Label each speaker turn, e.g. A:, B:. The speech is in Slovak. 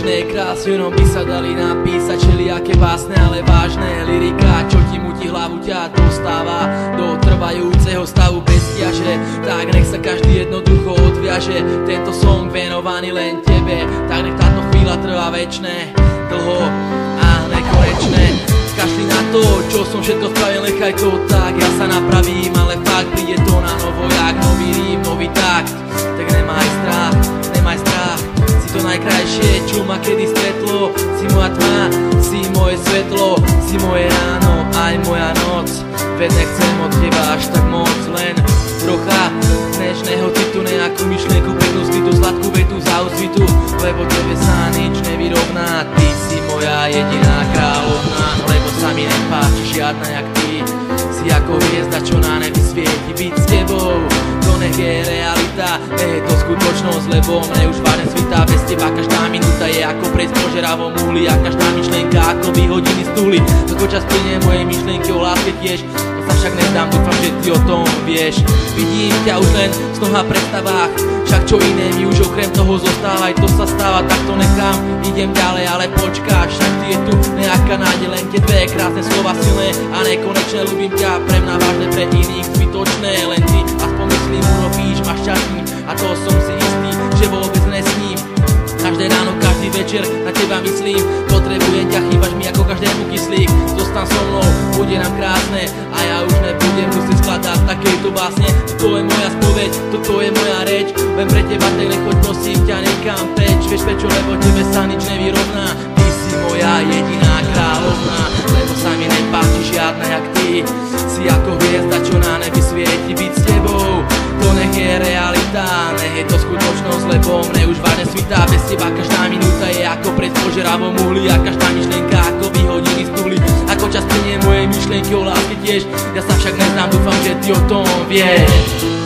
A: Pekné, krásne, no by sa dali napísať všelijaké básne, ale vážne lyrika, čo ti mutí hlavu, ťa dostáva do trvajúceho stavu bez ťaže. Tak nech sa každý jednoducho odviaže, tento song venovaný len tebe. Tak nech táto chvíľa trvá večné, dlho a nekonečné. Kašli na to, čo som všetko spravil, nechaj to tak, ja sa napravím, ale fakt príde to na novo, jak nový rým, nový takt. Tak nemaj strach, nemaj strach, si to najkrajšie, čo ma kedy stretlo. Si moja tma, si moje svetlo, si moje ráno, aj moja noc. Veď nechcem od teba až tak moc, len trocha dnešného citu, nejakú myšlienku, peknú skrytú sladkú vetu za úsvitu, lebo tebe sa nič nevyrovná. Ty si moja jediná kráľovná, lebo sa mi nepáči žiadna jak ty. Si ako hviezda, čo na nebi svieti, byť s tebou, to nech je realita, nech je to skutočnosť, lebo mne už vážne svitá. Bez teba každá minúta je ako prejsť po žeravom uhli, a každá myšlienka ako vyhodiny z tuhly. Ako čas plynie moje myšlienky o láske tiež, to sa však nezdám, dúfam, že ty o tom vieš. Vidím ťa už len v snoch a predstavách, však čo iné mi už okrem toho zostáva. Aj to sa stáva, tak to nechám, idem ďalej, ale počkáš, však ty je tu nejaká nádej, len tie dve krásne slova silné a nekonečné. Ľúbim ťa, pre mňa vážne, pre iných zbytočné, len ty aspoň myslím urobíš ma šťastným, a to som si istý, že vôbec nesním. Každé ráno, každý večer na teba myslím, potrebujem ťa, chýbaš mi ako každému kyslík. Zostan so mnou, bude nám krásne a ja už nebudem musieť skladať takejto básne. Toto je moja spoveď, toto je moja reč, len pre teba, tak nechoď, prosím ťa, nekam preč. Vieš prečo, lebo tebe sa nič nevyrovná. Ty si moja jediná kráľovná, lebo sa mi nepáči žiadna jak ty. Si ako hviezda, čo na nebi svieti, byť s tebou, to nech je realita, nech je to skutočnosť, lebo mne už vážne svitá. Bez teba každá minúta je ako prejsť po žeravom uhli, a každá myšlienka ako vyhodiny z tuhly. Ako čas plynie moje myšlienky o láske tiež, ja sa však neznám, dúfam, že ty o tom vieš.